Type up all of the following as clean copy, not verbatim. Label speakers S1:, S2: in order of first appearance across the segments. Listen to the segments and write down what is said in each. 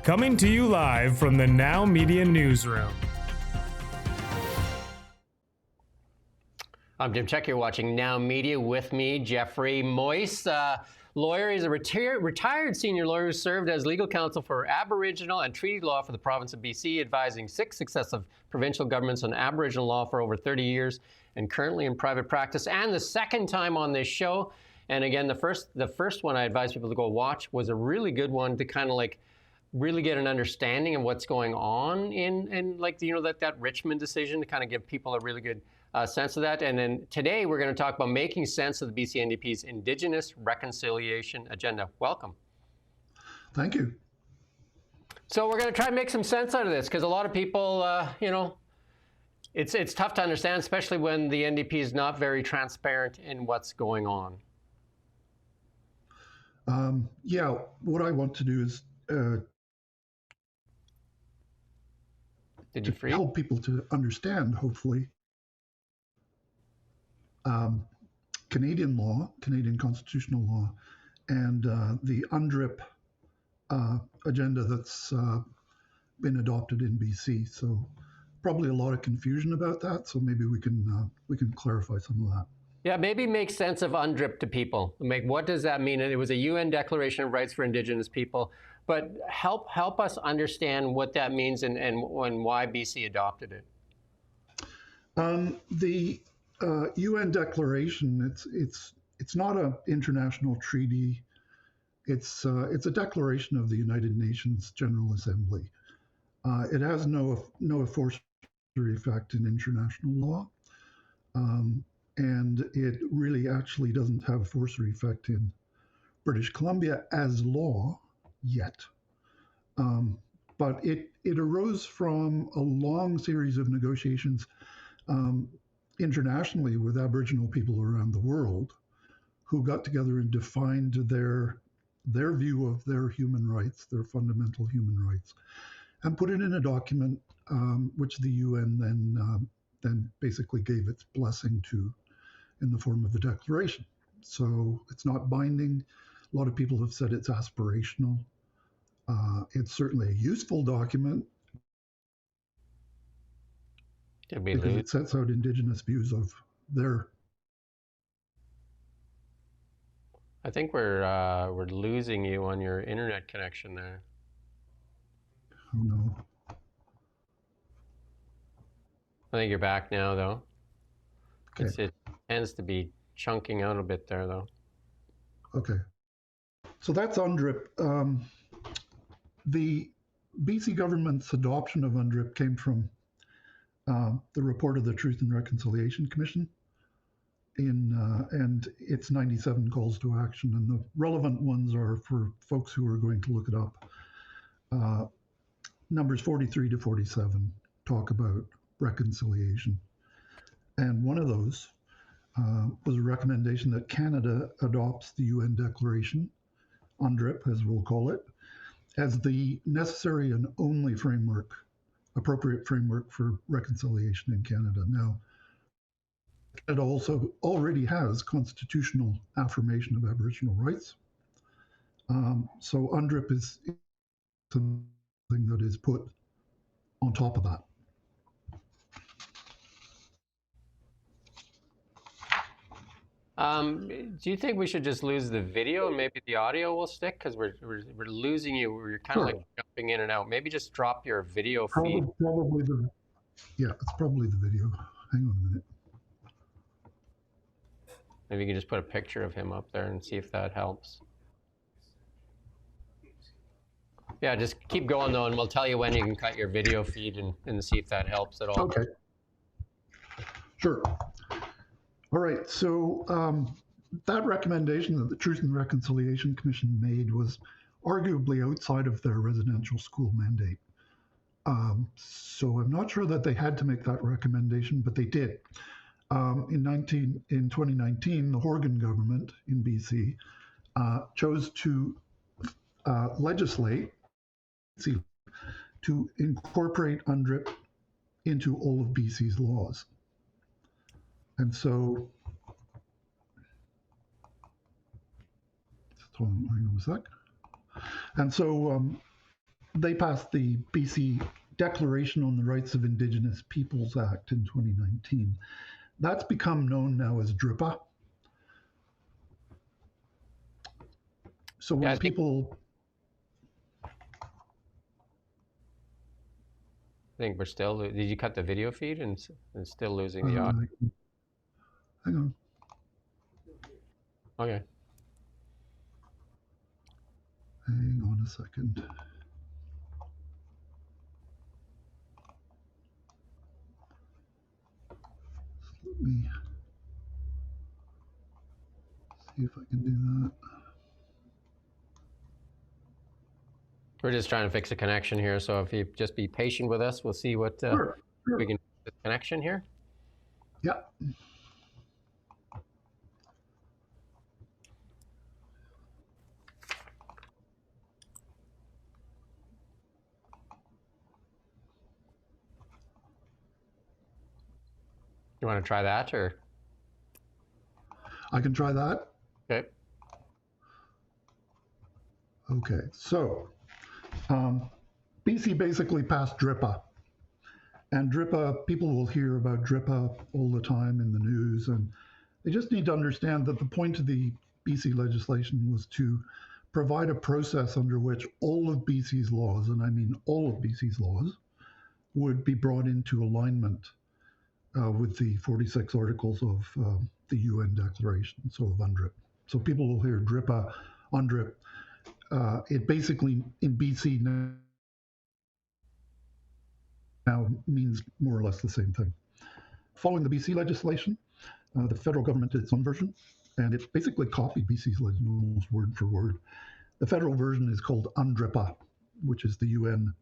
S1: Coming to you live from the Now Media Newsroom.
S2: I'm Jim Csek. You're watching Now Media with me, Geoffrey Moyse. Lawyer. He's a retired senior lawyer who served as legal counsel for Aboriginal and treaty law for the province of BC, advising 6 successive provincial governments on Aboriginal law for over 30 years, and currently in private practice. And the second time on this show, and again, the first one I advise people to go watch was a really good one to kind of like really get an understanding of what's going on in like, you know, that Richmond decision, to kind of give people a really good sense of that. And then today we're going to talk about making sense of the BC NDP's Indigenous reconciliation agenda. Welcome.
S3: Thank you.
S2: So we're going to try and make some sense out of this, because a lot of people, you know, it's tough to understand, especially when the NDP is not very transparent in what's going on.
S3: Yeah, what I want to do is help people to understand, hopefully, Canadian law, Canadian constitutional law, and the UNDRIP agenda that's been adopted in BC. So probably a lot of confusion about that. So maybe we can clarify some of that.
S2: Yeah, maybe make sense of UNDRIP to people. Like, what does that mean? And it was a UN Declaration of Rights for Indigenous People, but help us understand what that means and why BC adopted it.
S3: The UN Declaration, it's not an international treaty. It's a declaration of the United Nations General Assembly. It has no force effect in international law. And it really actually doesn't have a force effect in British Columbia as law yet. But it arose from a long series of negotiations internationally with Aboriginal people around the world, who got together and defined their view of their human rights, their fundamental human rights, and put it in a document which the UN then basically gave its blessing to in the form of a declaration. So it's not binding. A lot of people have said it's aspirational. It's certainly a useful document because it sets out Indigenous views of their.
S2: I think we're losing you on your internet connection there.
S3: Oh no.
S2: I think you're back now, though.
S3: Okay.
S2: It tends to be chunking out a bit there, though.
S3: Okay. So that's UNDRIP. The BC government's adoption of UNDRIP came from the report of the Truth and Reconciliation Commission and its 97 calls to action. And the relevant ones are, for folks who are going to look it up, numbers 43 to 47 talk about reconciliation. And one of those was a recommendation that Canada adopts the UN Declaration, UNDRIP as we'll call it, as the necessary and only appropriate framework for reconciliation in Canada. Now, Canada also already has constitutional affirmation of Aboriginal rights. So UNDRIP is something that is put on top of that.
S2: Do you think we should just lose the video and maybe the audio will stick? Because we're losing you. We're kind of like jumping in and out. Maybe just drop your video feed.
S3: It's probably the video. Hang on a minute.
S2: Maybe you can just put a picture of him up there and see if that helps. Yeah, just keep going though, and we'll tell you when you can cut your video feed and see if that helps at all.
S3: Okay. Sure. All right, so that recommendation that the Truth and Reconciliation Commission made was arguably outside of their residential school mandate. So I'm not sure that they had to make that recommendation, but they did. In 2019, the Horgan government in BC chose to legislate to incorporate UNDRIP into all of BC's laws. And so, hang on a sec. And so they passed the BC Declaration on the Rights of Indigenous Peoples Act in 2019. That's become known now as DRIPA. So when people...
S2: I think we're still... Did you cut the video feed and still losing the audio?
S3: Hang on.
S2: Okay.
S3: Hang on a second. Let me see if I can do that.
S2: We're just trying to fix a connection here, so if you just be patient with us, we'll see what
S3: Sure.
S2: we can fix the connection here.
S3: Yeah.
S2: You want to try that, or?
S3: I can try that.
S2: Okay.
S3: Okay, so BC basically passed DRIPA. And DRIPA, people will hear about DRIPA all the time in the news, and they just need to understand that the point of the BC legislation was to provide a process under which all of BC's laws, and I mean all of BC's laws, would be brought into alignment with the 46 articles of the UN Declaration, so of UNDRIP. So people will hear DRIPA, UNDRIP. It basically, in BC now means more or less the same thing. Following the BC legislation, the federal government did its own version, and it basically copied BC's legislation almost word for word. The federal version is called UNDRIPA, which is the UN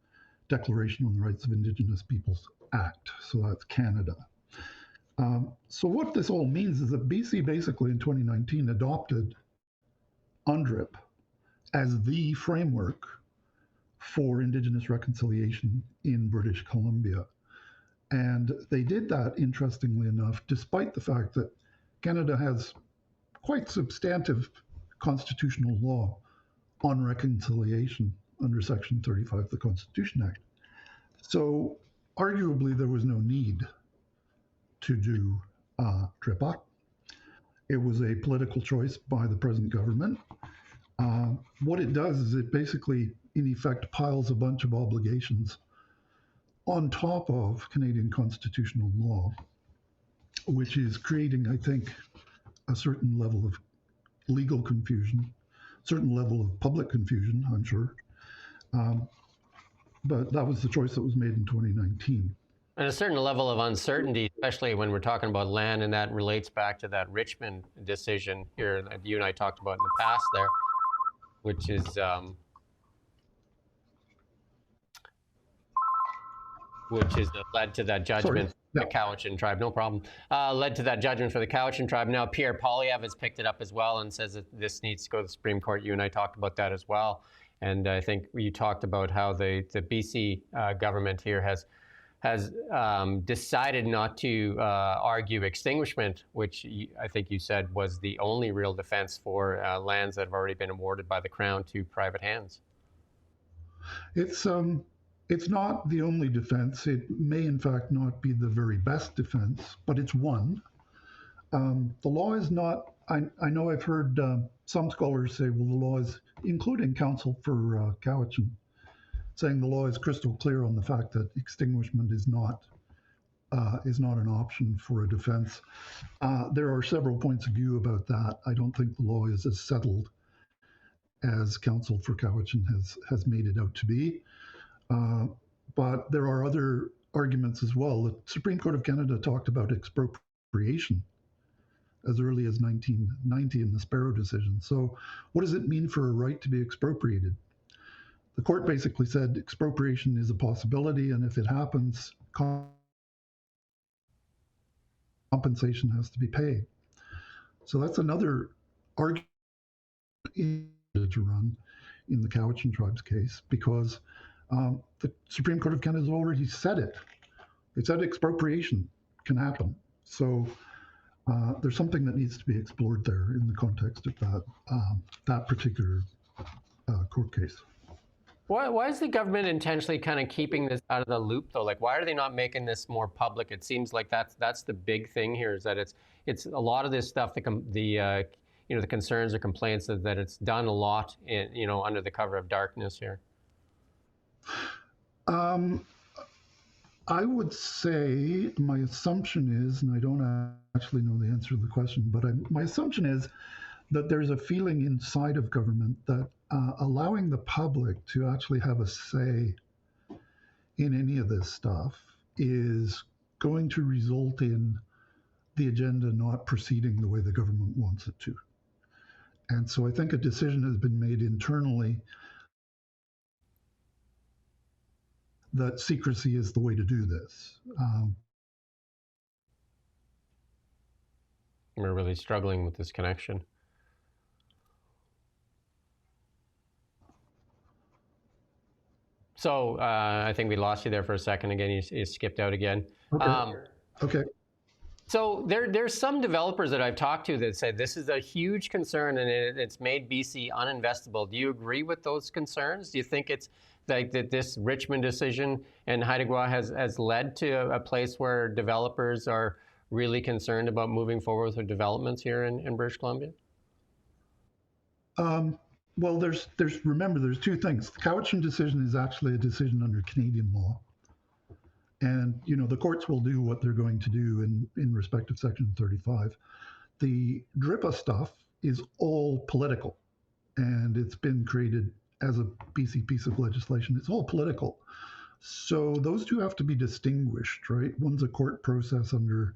S3: Declaration on the Rights of Indigenous Peoples Act. So that's Canada. So what this all means is that BC basically in 2019 adopted UNDRIP as the framework for Indigenous reconciliation in British Columbia. And they did that, interestingly enough, despite the fact that Canada has quite substantive constitutional law on reconciliation under Section 35 of the Constitution Act. So arguably there was no need to do DRIPA. It was a political choice by the present government. What it does is it basically, in effect, piles a bunch of obligations on top of Canadian constitutional law, which is creating, I think, a certain level of legal confusion, certain level of public confusion, I'm sure. But that was the choice that was made in 2019.
S2: And a certain level of uncertainty, especially when we're talking about land, and that relates back to that Richmond decision here that you and I talked about in the past there, which is led to that judgment for the Cowichan tribe. No problem. Led to that judgment for the Cowichan tribe. Now Pierre Poilievre has picked it up as well and says that this needs to go to the Supreme Court. You and I talked about that as well. And I think you talked about how the BC government here has decided not to argue extinguishment, which I think you said was the only real defense for lands that have already been awarded by the Crown to private hands.
S3: It's not the only defense. It may, in fact, not be the very best defense, but it's one. The law is not, I know I've heard some scholars say, well, the law is, including counsel for Cowichan, saying the law is crystal clear on the fact that extinguishment is not an option for a defense. There are several points of view about that. I don't think the law is as settled as counsel for Cowichan has made it out to be. But there are other arguments as well. The Supreme Court of Canada talked about expropriation as early as 1990 in the Sparrow decision. So what does it mean for a right to be expropriated? The court basically said expropriation is a possibility, and if it happens, compensation has to be paid. So that's another argument to run in the Cowichan tribe's case, because the Supreme Court of Canada has already said it. It said expropriation can happen. So there's something that needs to be explored there in the context of that particular court case.
S2: Why is the government intentionally kind of keeping this out of the loop, though? Like, why are they not making this more public? It seems like that's the big thing here, is that it's a lot of this stuff. The concerns or complaints that it's done a lot under the cover of darkness here.
S3: I would say my assumption is, and I don't actually know the answer to the question, but my assumption is that there's a feeling inside of government that allowing the public to actually have a say in any of this stuff is going to result in the agenda not proceeding the way the government wants it to. And so I think a decision has been made internally that secrecy is the way to do this.
S2: We're really struggling with this connection. So I think we lost you there for a second. Again, you skipped out again.
S3: Okay. Okay.
S2: So there's some developers that I've talked to that say this is a huge concern and it's made BC uninvestable. Do you agree with those concerns? Do you think it's like that this Richmond decision and Haida Gwaii has led to a place where developers are really concerned about moving forward with their developments here in British Columbia?
S3: Well, remember, there's two things. The Cowichan decision is actually a decision under Canadian law. And, the courts will do what they're going to do in respect of Section 35. The DRIPA stuff is all political, and it's been created as a BC piece of legislation. It's all political. So those two have to be distinguished, right? One's a court process under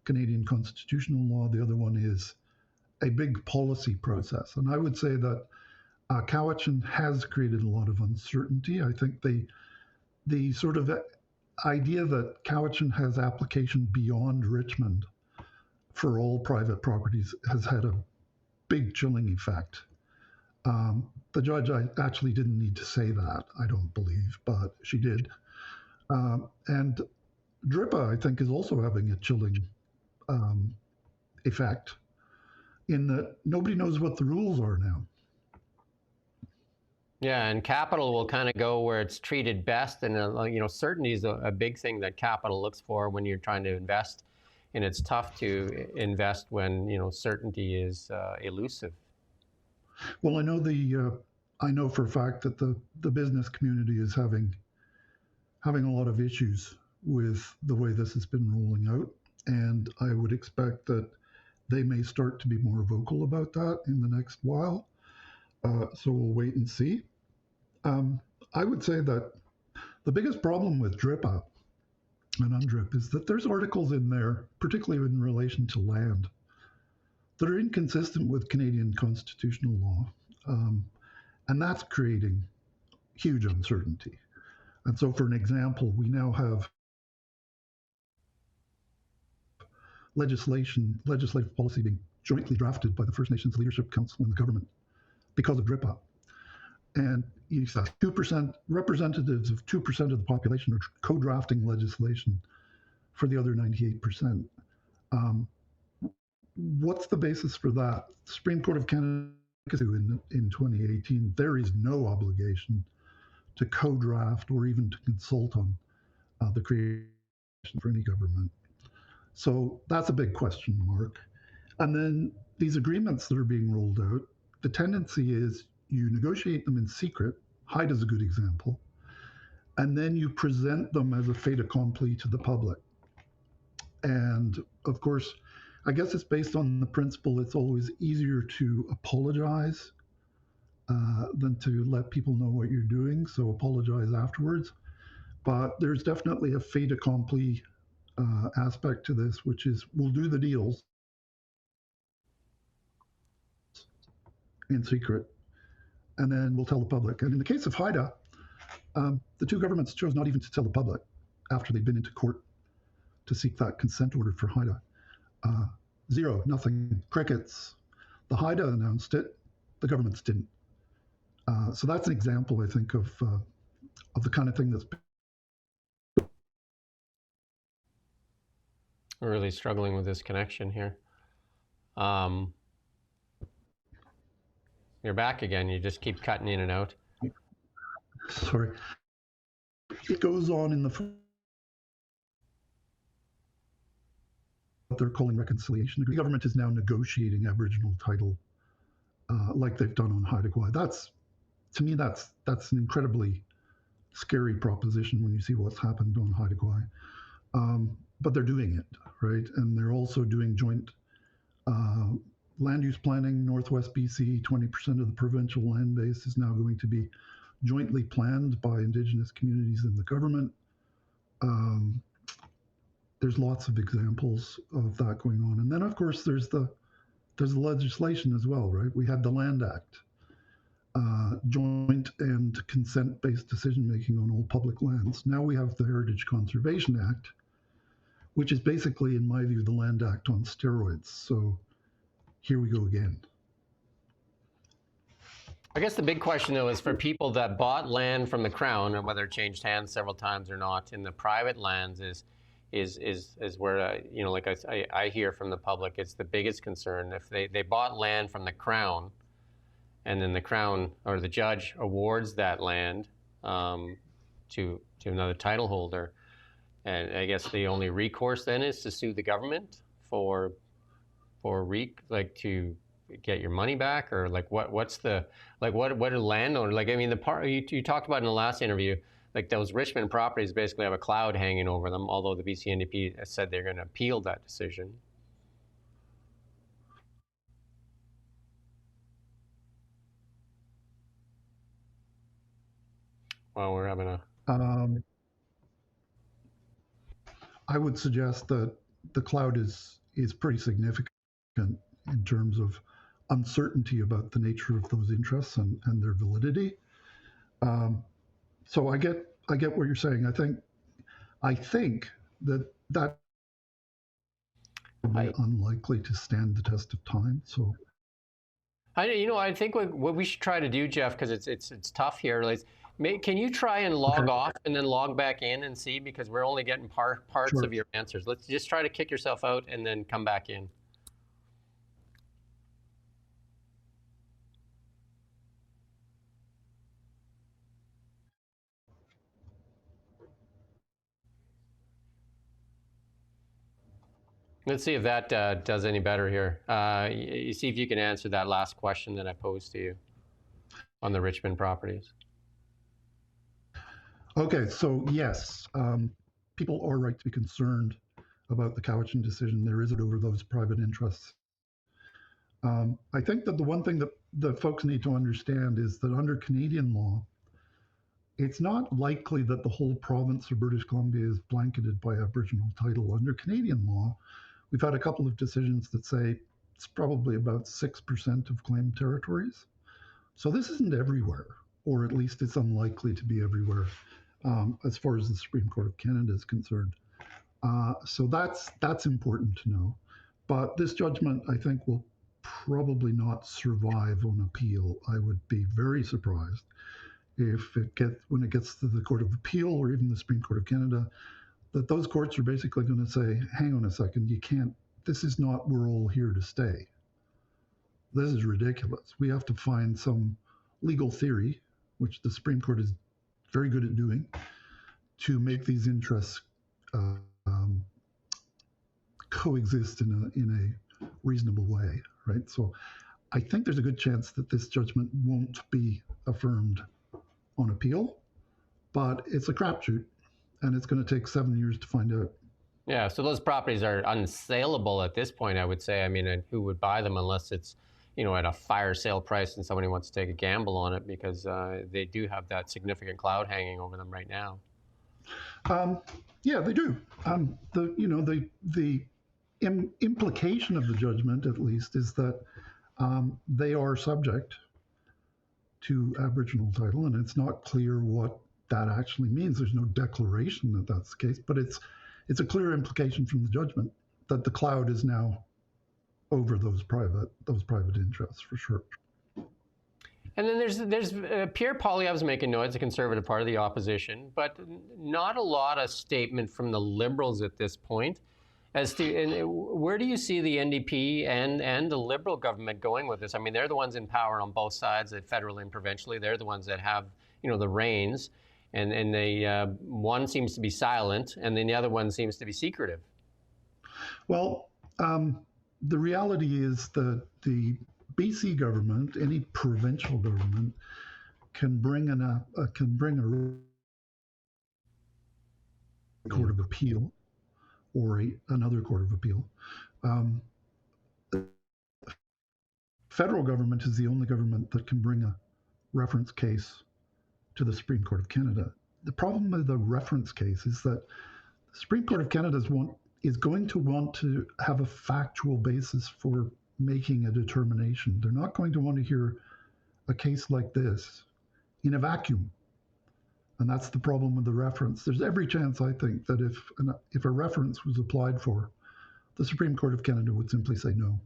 S3: Canadian constitutional law. The other one is a big policy process. And I would say that Cowichan has created a lot of uncertainty. I think the sort of idea that Cowichan has application beyond Richmond for all private properties has had a big chilling effect. The judge actually didn't need to say that, I don't believe, but she did. And DRIPA, I think, is also having a chilling effect in that nobody knows what the rules are now.
S2: Yeah, and capital will kind of go where it's treated best, and certainty is a big thing that capital looks for when you're trying to invest, and it's tough to invest when certainty is elusive.
S3: Well, I know for a fact that the business community is having a lot of issues with the way this has been rolling out, and I would expect that they may start to be more vocal about that in the next while. So we'll wait and see. I would say that the biggest problem with DRIPA and UNDRIP is that there's articles in there, particularly in relation to land, that are inconsistent with Canadian constitutional law. And that's creating huge uncertainty. And so, for an example, we now have legislative policy being jointly drafted by the First Nations Leadership Council and the government because of DRIPA. And you said 2%, representatives of 2% of the population are co-drafting legislation for the other 98%. What's the basis for that? The Supreme Court of Canada in 2018, there is no obligation to co-draft or even to consult on the creation for any government. So that's a big question mark. And then these agreements that are being rolled out, the tendency is you negotiate them in secret. Haida's a good example. And then you present them as a fait accompli to the public. And of course, I guess it's based on the principle it's always easier to apologize than to let people know what you're doing. So apologize afterwards. But there's definitely a fait accompli aspect to this, which is we'll do the deals in secret, and then we'll tell the public. And in the case of Haida, the two governments chose not even to tell the public after they'd been into court to seek that consent order for Haida. Zero, nothing, crickets. The Haida announced it, the governments didn't. So that's an example, I think, of the kind of thing that's.
S2: We're really struggling with this connection here. You're back again. You just keep cutting in and out.
S3: sorry, it goes on in what they're calling reconciliation. The government is now negotiating Aboriginal title, like they've done on Haida Gwaii. To me, that's an incredibly scary proposition when you see what's happened on Haida Gwaii. But they're doing it, right? And they're also doing joint land use planning. Northwest BC, 20% of the provincial land base is now going to be jointly planned by Indigenous communities and the government. There's lots of examples of that going on. And then, of course, there's the legislation as well, right? We had the Land Act, joint and consent-based decision-making on all public lands. Now we have the Heritage Conservation Act, which is basically, in my view, the Land Act on steroids. So here we go again.
S2: I guess the big question, though, is for people that bought land from the Crown, and whether it changed hands several times or not, in the private lands is where, like I hear from the public, it's the biggest concern. If they bought land from the Crown, and then the Crown or the judge awards that land to another title holder, and I guess the only recourse then is to sue the government to get your money back, or like what do landowners, like, I mean, the part you talked about in the last interview, like those Richmond properties basically have a cloud hanging over them, although the BC NDP has said they're going to appeal that decision. Well, we're having a...
S3: I would suggest that the cloud is pretty significant in terms of uncertainty about the nature of those interests and their validity. So I get what you're saying. I think that would be unlikely to stand the test of time. So
S2: I think what we should try to do, Jeff, because it's tough here. Can you try and log off and then log back in and see, because we're only getting parts
S3: Sure.
S2: of your answers. Let's just try to kick yourself out and then come back in. Let's see if that does any better here. You see if you can answer that last question that I posed to you on the Richmond properties.
S3: Okay, so yes, people are right to be concerned about the Cowichan decision. There is it over those private interests. I think that the one thing that the folks need to understand is that under Canadian law, it's not likely that the whole province of British Columbia is blanketed by Aboriginal title. Under Canadian law, we've had a couple of decisions that say it's probably about 6% of claimed territories. So this isn't everywhere, or at least it's unlikely to be everywhere, as far as the Supreme Court of Canada is concerned. So that's important to know. But this judgment, I think, will probably not survive on appeal. I would be very surprised if when it gets to the Court of Appeal or even the Supreme Court of Canada, that those courts are basically going to say, hang on a second, you can't, this is not, we're all here to stay. This is ridiculous. We have to find some legal theory, which the Supreme Court is very good at doing, to make these interests coexist in a reasonable way, right? So I think there's a good chance that this judgment won't be affirmed on appeal, but it's a crapshoot, and it's going to take 7 years to find out.
S2: Yeah, so those properties are unsaleable at this point, I would say. I mean, and who would buy them unless it's, at a fire sale price and somebody wants to take a gamble on it, because they do have that significant cloud hanging over them right now.
S3: Yeah, they do. The implication of the judgment, at least, is that they are subject to Aboriginal title, and it's not clear what that actually means. There's no declaration that that's the case, but it's a clear implication from the judgment that the cloud is now over those private interests, for sure.
S2: And then there's Pierre Poilievre's making noise, a conservative part of the opposition, but not a lot of statement from the Liberals at this point. And where do you see the NDP and the Liberal government going with this? I mean, they're the ones in power on both sides, federally and provincially. They're the ones that have, the reins, and they one seems to be silent, and then the other one seems to be secretive.
S3: Well, the reality is that the BC government, any provincial government, can bring a court of appeal or another court of appeal. The federal government is the only government that can bring a reference case to the Supreme Court of Canada. The problem with the reference case is that the Supreme Court of Canada is going to want to have a factual basis for making a determination. They're not going to want to hear a case like this in a vacuum. And that's the problem with the reference. There's every chance, I think, that if a reference was applied for, the Supreme Court of Canada would simply say no.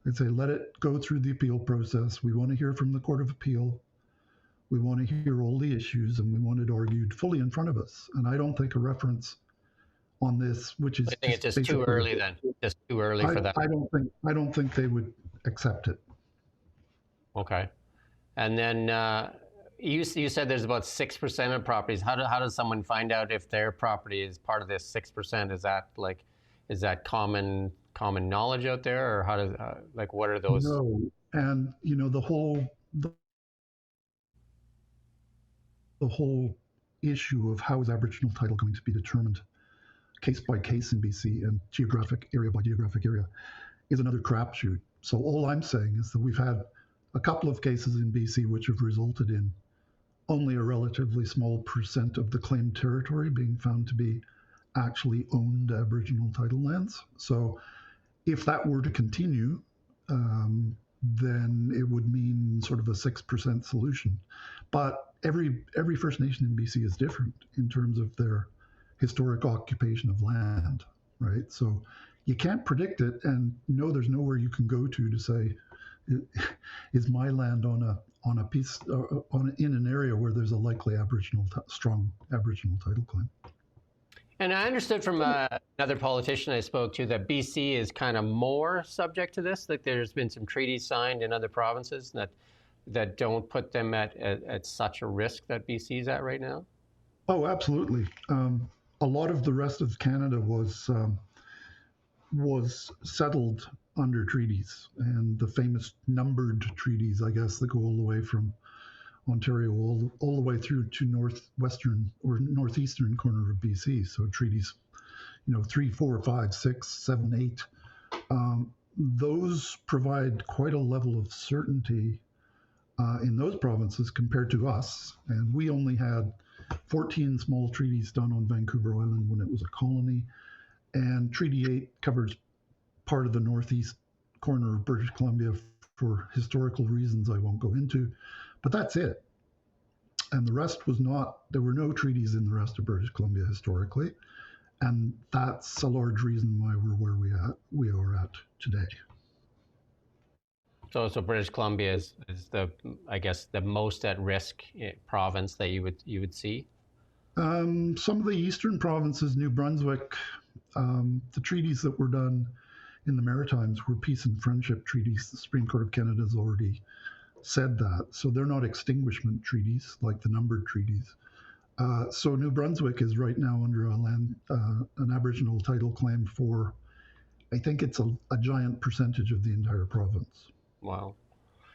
S3: They'd say, let it go through the appeal process. We want to hear from the Court of Appeal. We want to hear all the issues, and we want it argued fully in front of us. And I don't think a reference on this, which is
S2: I think it's just too early then. Just too early for that.
S3: I don't think they would accept it.
S2: Okay. And then you said there's about 6% of properties. How does someone find out if their property is part of this 6%? Is that common knowledge out there, or how does what are those?
S3: No, and the whole issue of how is Aboriginal title going to be determined case by case in BC and geographic area by geographic area is another crapshoot. So all I'm saying is that we've had a couple of cases in BC which have resulted in only a relatively small percent of the claimed territory being found to be actually owned Aboriginal title lands. So if that were to continue, then it would mean sort of a 6% solution. But every First Nation in BC is different in terms of their historic occupation of land, right? So you can't predict it, and no, there's nowhere you can go to say, is my land on a piece in an area where there's a likely strong Aboriginal title claim.
S2: And I understood from another politician I spoke to that BC is kind of more subject to this. Like there's been some treaties signed in other provinces that don't put them at such a risk that BC is at right now.
S3: Oh, absolutely. A lot of the rest of Canada was settled under treaties, and the famous numbered treaties, I guess, that go all the way from Ontario all the way through to northwestern or northeastern corner of BC. So treaties, 3, 4, 5, 6, 7, 8. Those provide quite a level of certainty in those provinces compared to us. And we only had 14 small treaties done on Vancouver Island when it was a colony. And Treaty 8 covers part of the northeast corner of British Columbia for historical reasons I won't go into. But that's it. And the rest was not, there were no treaties in the rest of British Columbia historically. And that's a large reason why we're where we are at today.
S2: So British Columbia is I guess the most at risk province that you would see?
S3: Some of the eastern provinces, New Brunswick, the treaties that were done in the Maritimes were peace and friendship treaties. The Supreme Court of Canada has already said that. So they're not extinguishment treaties like the numbered treaties. So New Brunswick is right now under an Aboriginal title claim for, I think it's a giant percentage of the entire province.
S2: Wow.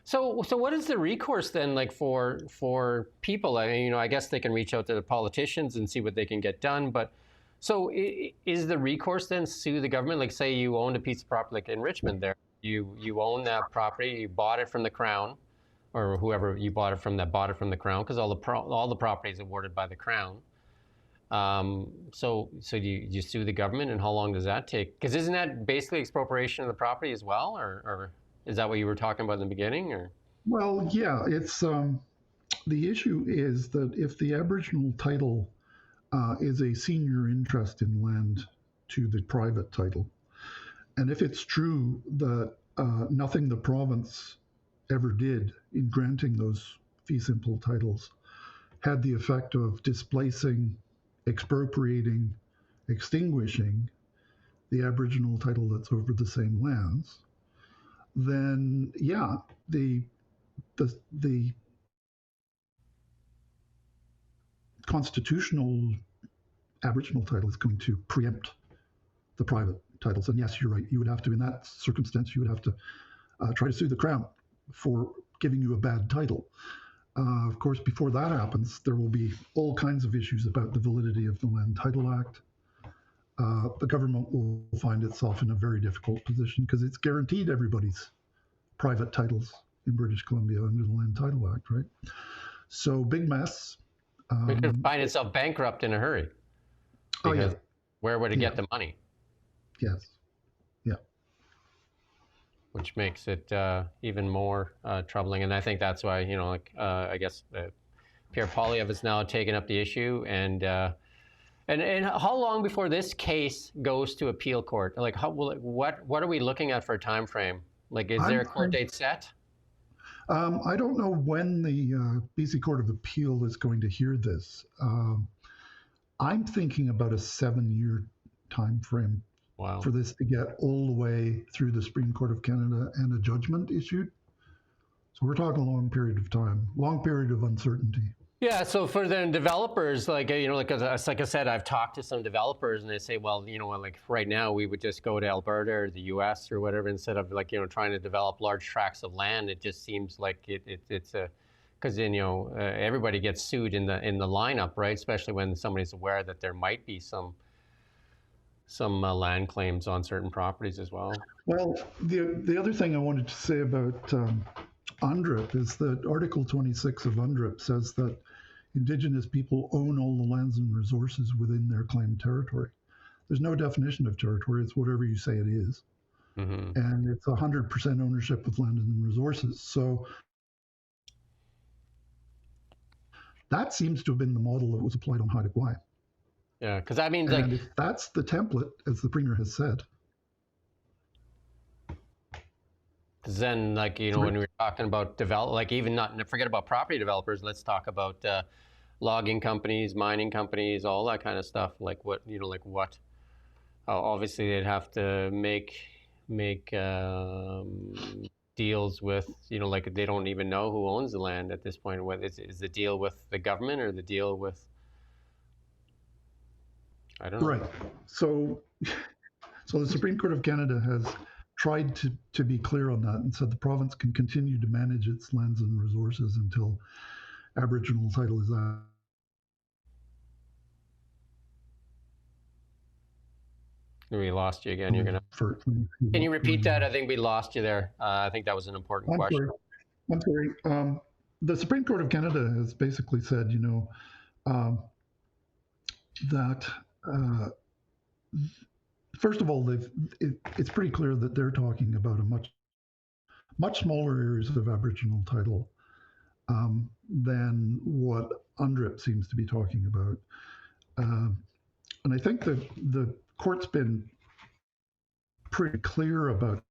S2: So what is the recourse then like for people? I mean, I guess they can reach out to the politicians and see what they can get done. But so is the recourse then sue the government? Like say you owned a piece of property like in Richmond there, you own that property, you bought it from the Crown, or whoever you bought it from that bought it from the Crown, because all the property is awarded by the Crown. So do you sue the government, and how long does that take? Because isn't that basically expropriation of the property as well, or is that what you were talking about in the beginning? Or
S3: well, yeah, it's the issue is that if the Aboriginal title is a senior interest in land to the private title, and if it's true that nothing the province ever did in granting those fee simple titles had the effect of displacing, expropriating, extinguishing the Aboriginal title that's over the same lands, then yeah, the constitutional Aboriginal title is going to preempt the private titles. And yes, you're right. You would have to, in that circumstance, you would have to try to sue the Crown for giving you a bad title. Of course, before that happens, there will be all kinds of issues about the validity of the Land Title Act. The government will find itself in a very difficult position because it's guaranteed everybody's private titles in British Columbia under the Land Title Act, right? So big mess.
S2: It could find itself bankrupt in a hurry. Because where would it get the money?
S3: Yes. Yeah.
S2: Which makes it even more troubling. And I think that's why, I guess Pierre Poilievre has now taken up the issue. And how long before this case goes to appeal court? Like, what are we looking at for a time frame? Like, is there a court date set?
S3: I don't know when the BC Court of Appeal is going to hear this. I'm thinking about a 7-year time frame for this to get all the way through the Supreme Court of Canada and a judgment issued. So we're talking a long period of time, long period of uncertainty.
S2: Yeah, so for the developers, like I said, I've talked to some developers and they say, well, like right now we would just go to Alberta or the US or whatever instead of trying to develop large tracts of land. It just seems like it's a, because then, everybody gets sued in the lineup, right? Especially when somebody's aware that there might be some land claims on certain properties as well.
S3: Well, the other thing I wanted to say about UNDRIP is that Article 26 of UNDRIP says that Indigenous people own all the lands and resources within their claimed territory. There's no definition of territory. It's whatever you say it is. Mm-hmm. And it's 100% ownership of land and resources. So that seems to have been the model that was applied on Haida Gwaii.
S2: Yeah, because that means
S3: and if that's the template, as the Premier has said.
S2: Then, when we were talking about forget about property developers, let's talk about logging companies, mining companies, all that kind of stuff. Obviously they'd have to make deals with, they don't even know who owns the land at this point. What is the deal with the government or the deal with, I don't know.
S3: Right. So the Supreme Court of Canada has tried to be clear on that and said the province can continue to manage its lands and resources until Aboriginal title is out.
S2: We lost you again. Can you repeat that? I think we lost you there. I think that was an important question.
S3: I'm sorry. The Supreme Court of Canada has basically said, that first of all, it's pretty clear that they're talking about a much smaller areas of Aboriginal title than what UNDRIP seems to be talking about. And I think that the court's been pretty clear about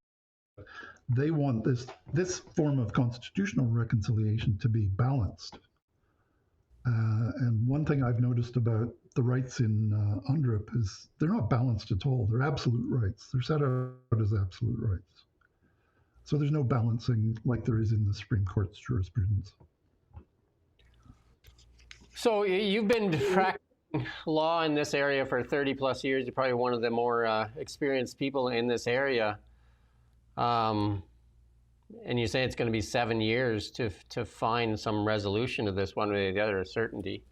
S3: they want this form of constitutional reconciliation to be balanced. And one thing I've noticed about the rights in UNDRIP is they're not balanced at all. They're absolute rights. They're set out as absolute rights. So there's no balancing like there is in the Supreme Court's jurisprudence.
S2: So you've been practicing law in this area for 30 plus years. You're probably one of the more experienced people in this area. And you say it's going to be 7 years to find some resolution to this one way or the other, a certainty.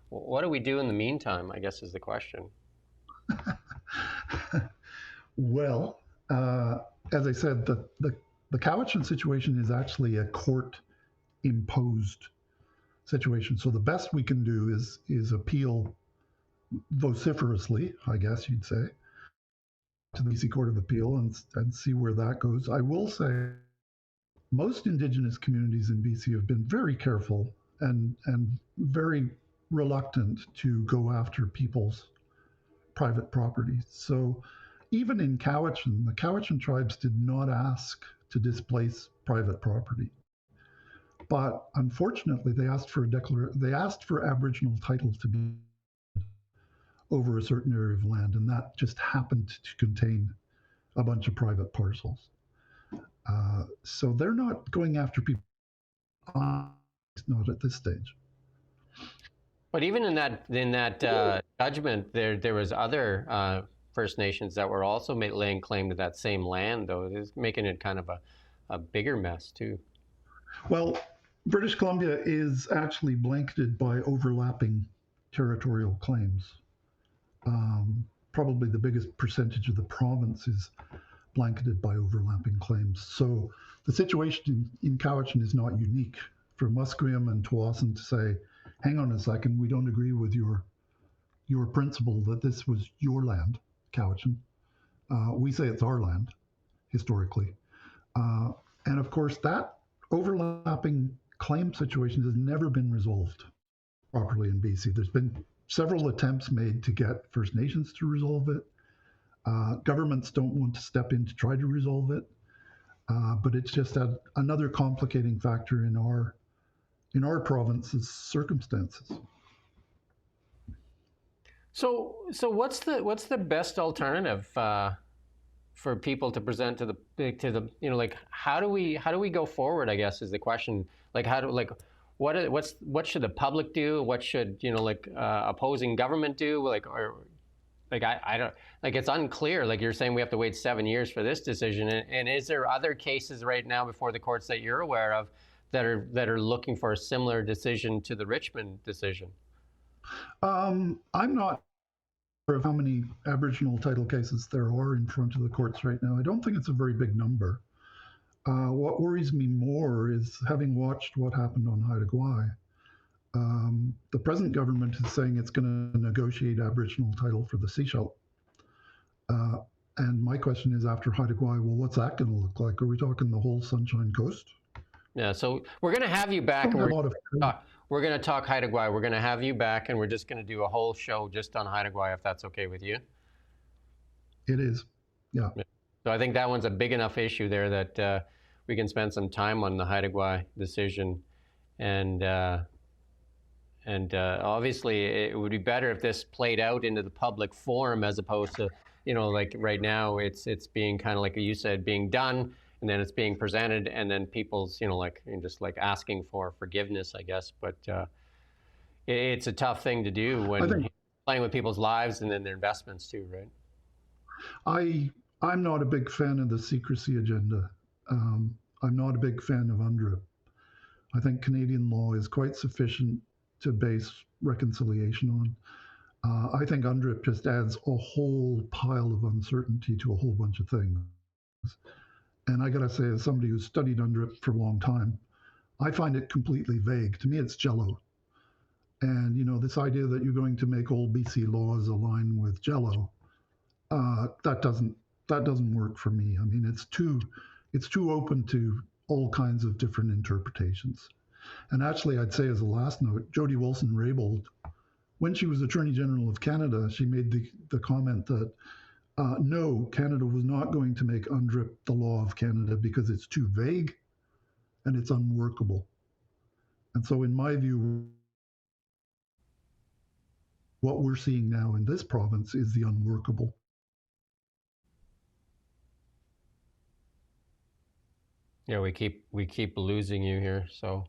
S2: What do we do in the meantime, I guess is the question.
S3: Well, as I said, the Cowichan situation is actually a court-imposed situation. So the best we can do is appeal vociferously, I guess you'd say, to the BC Court of Appeal and see where that goes. I will say most Indigenous communities in BC have been very careful and very reluctant to go after people's private property. So even in Cowichan, the Cowichan tribes did not ask to displace private property. But unfortunately, they asked for Aboriginal title to be over a certain area of land, and that just happened to contain a bunch of private parcels. So they're not going after people, not at this stage.
S2: But even in that judgment, there was other First Nations that were also laying claim to that same land, though. It's making it kind of a bigger mess too.
S3: Well, British Columbia is actually blanketed by overlapping territorial claims. Probably the biggest percentage of the province is blanketed by overlapping claims. So the situation in Cowichan is not unique. For Musqueam and Tsawwassen to say, hang on a second, we don't agree with your principle that this was your land, Cowichan. We say it's our land, historically. And of course, that overlapping claim situation has never been resolved properly in BC. There's been several attempts made to get First Nations to resolve it. Governments don't want to step in to try to resolve it, but it's just another complicating factor in our province's circumstances.
S2: So what's the best alternative for people to present to the like how do we go forward? I guess is the question. Like what should the public do? What should opposing government do? I don't like it's unclear. Like you're saying, we have to wait 7 years for this decision. And is there other cases right now before the courts that you're aware of that are looking for a similar decision to the Richmond decision?
S3: I'm not sure of how many Aboriginal title cases there are in front of the courts right now. I don't think it's a very big number. What worries me more is having watched what happened on Haida Gwaii. The present government is saying it's going to negotiate Aboriginal title for the Sechelt. And my question is, after Haida Gwaii, well, what's that going to look like? Are we talking the whole Sunshine Coast?
S2: Yeah, so we're going to have you back. We're going to talk Haida Gwaii. We're going to have you back, and we're just going to do a whole show just on Haida Gwaii, if that's okay with you.
S3: It is, yeah.
S2: So I think that one's a big enough issue there that we can spend some time on the Haida Gwaii decision. And obviously, it would be better if this played out into the public forum as opposed to, like right now, it's being kind of like you said, being done, and then it's being presented, and then people's, just asking for forgiveness, I guess. But it's a tough thing to do when you're playing with people's lives and then their investments too, right?
S3: I'm not a big fan of the secrecy agenda. I'm not a big fan of UNDRIP. I think Canadian law is quite sufficient to base reconciliation on. I think UNDRIP just adds a whole pile of uncertainty to a whole bunch of things. And I gotta say, as somebody who's studied UNDRIP for a long time, I find it completely vague. To me, it's Jello. And this idea that you're going to make all BC laws align with Jello, that doesn't work for me. I mean, it's too open to all kinds of different interpretations. And actually, I'd say as a last note, Jody Wilson-Raybould, when she was Attorney General of Canada, she made the comment that no, Canada was not going to make UNDRIP the law of Canada because it's too vague and it's unworkable. And so in my view, what we're seeing now in this province is the unworkable.
S2: Yeah, we keep losing you here. So,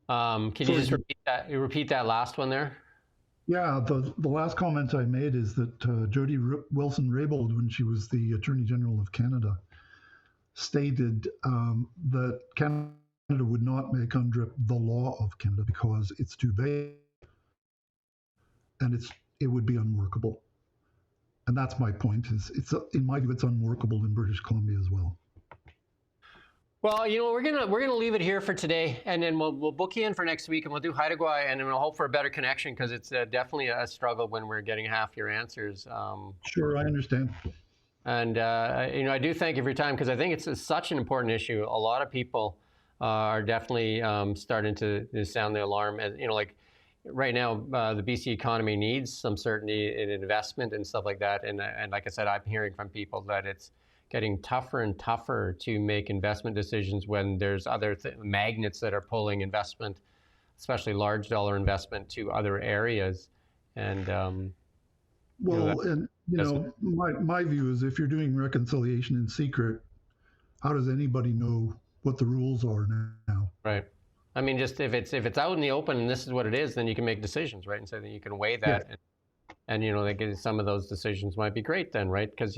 S2: can you just repeat that last one there?
S3: Yeah, the last comment I made is that Jody Wilson-Raybould, when she was the Attorney General of Canada, stated that Canada would not make UNDRIP the law of Canada because it's too vague and it would be unworkable. And that's my point. It's in my view, it's unworkable in British Columbia as well.
S2: Well, we're gonna leave it here for today, and then we'll book you in for next week, and we'll do Haida Gwaii, and then we'll hope for a better connection because it's definitely a struggle when we're getting half your answers.
S3: Sure, I understand.
S2: And I do thank you for your time because I think it's such an important issue. A lot of people are definitely starting to sound the alarm. And right now, the BC economy needs some certainty in investment and stuff like that. And like I said, I'm hearing from people that it's getting tougher and tougher to make investment decisions when there's other magnets that are pulling investment, especially large dollar investment, to other areas. And
S3: my view is if you're doing reconciliation in secret, how does anybody know what the rules are now?
S2: Right. I mean, just if it's out in the open and this is what it is, then you can make decisions, right? And so then you can weigh that,
S3: Yeah.
S2: and like some of those decisions might be great then, right? Because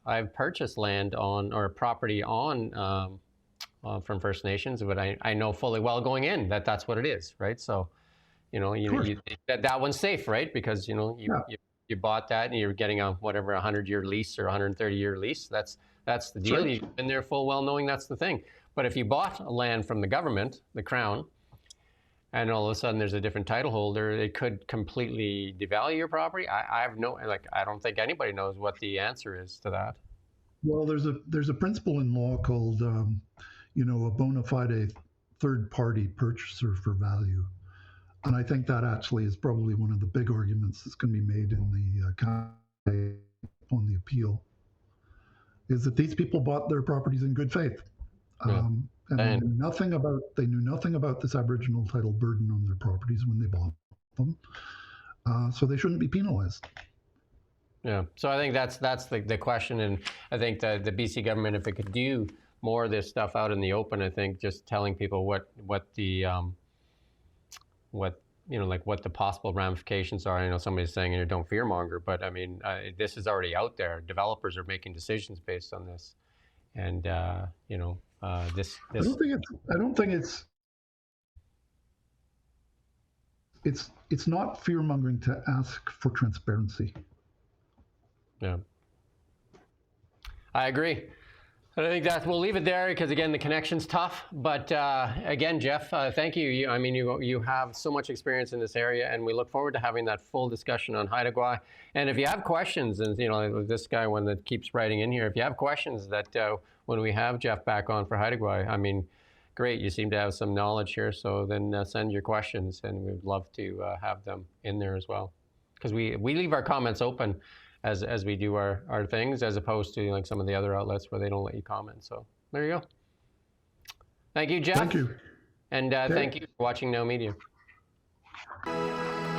S2: I've purchased land on or property on from First Nations, but I know fully well going in that that's what it is, right? So, that one's safe, right? Because you bought that and you're getting a 100-year lease or 130-year lease. That's the deal.
S3: Right.
S2: You've been there full well knowing that's the thing. But if you bought land from the government, the Crown, and all of a sudden there's a different title holder, it could completely devalue your property. I don't think anybody knows what the answer is to that.
S3: Well, there's a principle in law called, a bona fide third party purchaser for value. And I think that actually is probably one of the big arguments that's going to be made in the on the appeal, is that these people bought their properties in good faith. And they knew nothing about this Aboriginal title burden on their properties when they bought them. So they shouldn't be penalized.
S2: Yeah. So I think that's the question, and I think the BC government, if it could do more of this stuff out in the open, I think just telling people what the possible ramifications are. I know somebody's saying, don't fearmonger, but I mean, this is already out there. Developers are making decisions based on this, and this.
S3: I don't think it's not fear-mongering to ask for transparency.
S2: Yeah, I agree. I think that we'll leave it there because, again, the connection's tough. But again, Jeff, thank you. You have so much experience in this area, and we look forward to having that full discussion on Haida Gwaii. And if you have questions, and this guy, one that keeps writing in here, if you have questions that when we have Jeff back on for Haida Gwaii, I mean, great. You seem to have some knowledge here, so then send your questions, and we'd love to have them in there as well, because we leave our comments open as we do our things, as opposed to like some of the other outlets where they don't let you comment. So there you go. Thank you, Jeff.
S3: Thank you.
S2: And thank you for watching Now Media.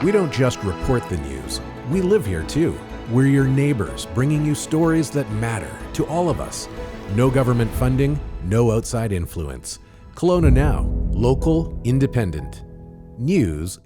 S4: We don't just report the news. We live here too. We're your neighbors, bringing you stories that matter to all of us. No government funding, no outside influence. Kelowna Now, local, independent. News